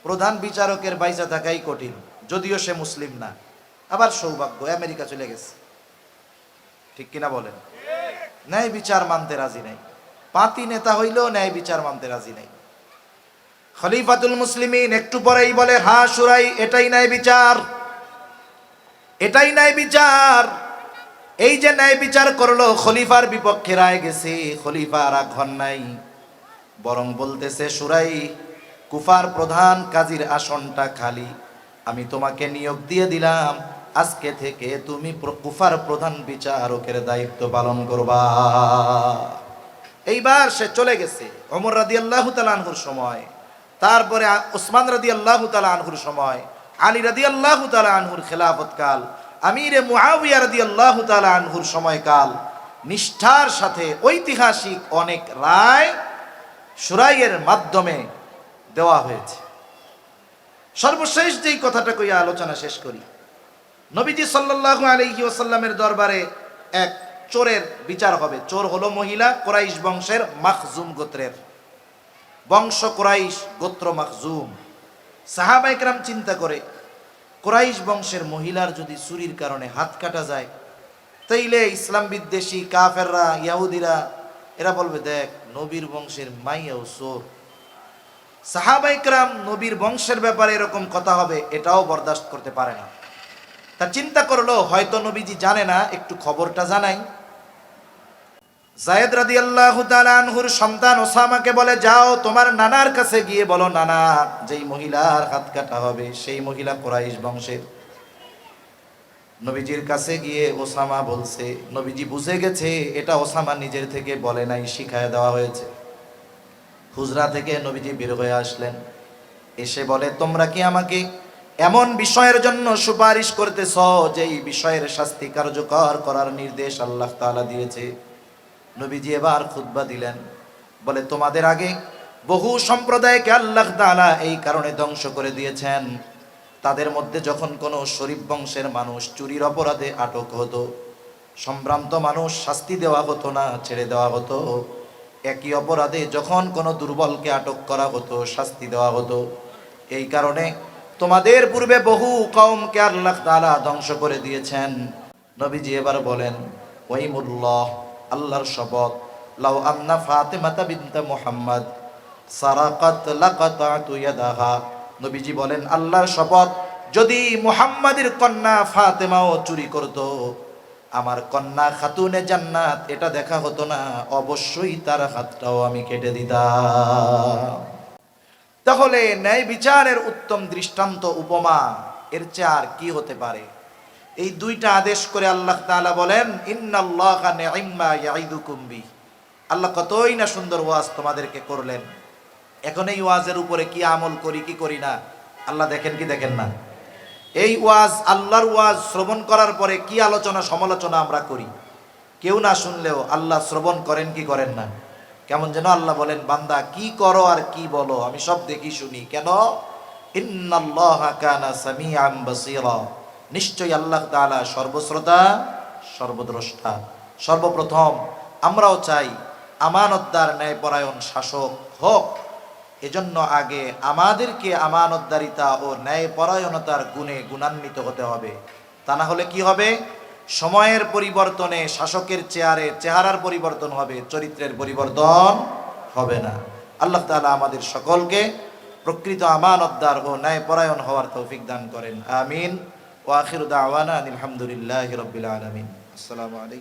প্রধান বিচারকের বাইচা থাকাই কঠিন, যদিও সে মুসলিম না। আবার সৌভাগ্য, আমেরিকা চলে গেছে। ঠিক কিনা বলেন? ন্যায় বিচার মানতে রাজি নাই। পাতি নেতা হইলেও ন্যায় বিচার মানতে রাজি নাই। খলিফাতুল মুসলিমিন একটু পরেই বলে, হ্যাঁ সুরাই, এটাই ন্যায় বিচার, এটাই ন্যায় বিচার। এই যে ন্যায় বিচার করলো, খলিফার বিপক্ষে রায় গেছে, খলিফা রাগ হন নাই, বরং বলতেছে সুরাই কুফার প্রধান কাজীর আসনটা খালি, আমি তোমাকে নিয়োগ দিয়ে দিলাম, আজকে থেকে তুমি কুফার প্রধান বিচারকের দায়িত্ব পালন করবা। এইবার সে চলে গেছে ওমর রাদিয়াল্লাহু তাআলা আনহুর সময়, তারপরে ওসমান রাদিয়াল্লাহু তাআলা আনহুর সময়, আলী রাদিয়াল্লাহু তাআলা আনহুর খেলাফত কাল, আমিরে মুআবিয়া রাদিয়াল্লাহু তাআলা আনহুর সময়কাল, নিষ্ঠার সাথে ঐতিহাসিক অনেক রায় সুরাইয়ের মাধ্যমে দেওয়া হয়েছে। সর্বশেষ যেই কথাটা কইয়া আলোচনা শেষ করি, নবীজি সাল্লাল্লাহু আলাইহি ওয়াসাল্লামের দরবারে এক চোরের বিচার হবে। চোর হলো মহিলা, কুরাইশ বংশের, মাখজুম গোত্রের বংশ, কুরাইশ গোত্র মাখজুম। সাহাবায়ে কেরাম চিন্তা করে, কুরাইশ বংশের মহিলার যদি চুরির কারণে হাত কাটা যায়, তাইলে ইসলাম বিদ্বেষী কাফেররা, ইহুদিরা এরা বলবে, দেখ নবীর বংশের মাইয়াও চোর। সাহাবায়ে কেরাম নবীর বংশের ব্যাপারে এরকম কথা হবে, এটাও বরদাস্ত করতে পারে না। তা চিন্তা করলো, হয়তো নবীজি জানে না, একটু খবরটা জানাই। যায়েদ রাদিয়াল্লাহু তাআলা আনহুর সন্তান ওসামাকে বলে, যাও তোমার নানার কাছে গিয়ে বলো, নানা যেই মহিলার হাত কাটা হবে সেই মহিলা কুরাইশ বংশের। নবীজির কাছে গিয়ে ওসামা বলছে, নবীজি বুঝে গেছে এটা ওসামা নিজের থেকে বলে নাই, শিখায় দেওয়া হয়েছে। হুজরা থেকে নবীজি বের হয়ে আসলেন, এসে বলে, তোমরা কি আমাকে এমন বিষয়ের জন্য সুপারিশ করতেছ যেই বিষয়ের শাস্তি কার্যকর করার নির্দেশ আল্লাহ তাআলা দিয়েছে? নবীজি এবার খুতবা দিলেন, বলে, তোমাদের আগে বহু সম্প্রদায়কে আল্লাহ তাআলা এই কারণে ধ্বংস করে দিয়েছেন। তাদের মধ্যে যখন কোনো শরীফ বংশের মানুষ চুরির অপরাধে আটক হতো, সম্ভ্রান্ত মানুষ শাস্তি দেওয়া হতো না, ছেড়ে দেওয়া হতো। একই অপরাধে যখন কোনো দুর্বলকে আটক করা হতো, শাস্তি দেওয়া হতো। এই কারণে তোমাদের পূর্বে বহু কওমকে আল্লাহ তাআলা ধ্বংস করে দিয়েছেন। নবীজি এবার বলেন, ওয়াইমুল্লাহ, আল্লাহর শপথ, লাউ আন্না ফাতিমাতা বিনতে মুহাম্মদ সারাকাত লাকাতাতু ইয়াদাহা। নবীজি বলেন, আল্লাহর শপথ, যদি মুহাম্মাদের কন্যা ফাতেমাও চুরি করত, আমার কন্যা খাতুনে জান্নাত এটা দেখা হতো না, অবশ্যই তার হাতটাও আমি কেটে দিতাম। তাহলে ন্যায় বিচারের উত্তম দৃষ্টান্ত, উপমা এর চেয়ে আর কি হতে পারে? এই দুইটা আদেশ করে আল্লাহ তাআলা বলেন, ইন্নাল্লাহা নি'ম্মা ইয়াইদুকুম বি। আল্লাহ কতই না সুন্দর ওয়াজ তোমাদেরকে করলেন। এখন এই ওয়াজের উপরে কি আমল করি কি করি না আল্লাহ দেখেন কি দেখেন না? এই ওয়াজ, আল্লাহর ওয়াজ শ্রবণ করার পরে কি আলোচনা সমালোচনা আমরা করি, কেউ না শুনলেও আল্লাহ শ্রবণ করেন কি করেন না? কেমন যেন আল্লাহ বলেন, বান্দা কি করো আর কি বলো আমি সব দেখি শুনি। কেন? ইন্নাল্লাহা কানা সামিআম বাসীরা। নিশ্চয়ই আল্লাহ তাআলা সর্বশ্রোতা সর্বদ্রষ্টা। সর্বপ্রথম আমরাও চাই আমানতদার ন্যায়পরায়ণ শাসক হোক, এজন্য আগে আমাদেরকে আমানতদারিতা ও ন্যায়পরায়ণতার গুণে গুণান্বিত হতে হবে। তা না হলে কি হবে? সময়ের পরিবর্তনে শাসকের চেহারার পরিবর্তন হবে, চরিত্রের পরিবর্তন হবে না। আল্লাহ তাআলা আমাদের সকলকে প্রকৃত আমানতদার ও ন্যায়পরায়ণ হওয়ার তৌফিক দান করেন। আমিন। ওয়া আখিরু দাওয়ানা আলহামদুলিল্লাহি রাব্বিল আলামিন। আসসালামু আলাইকুম।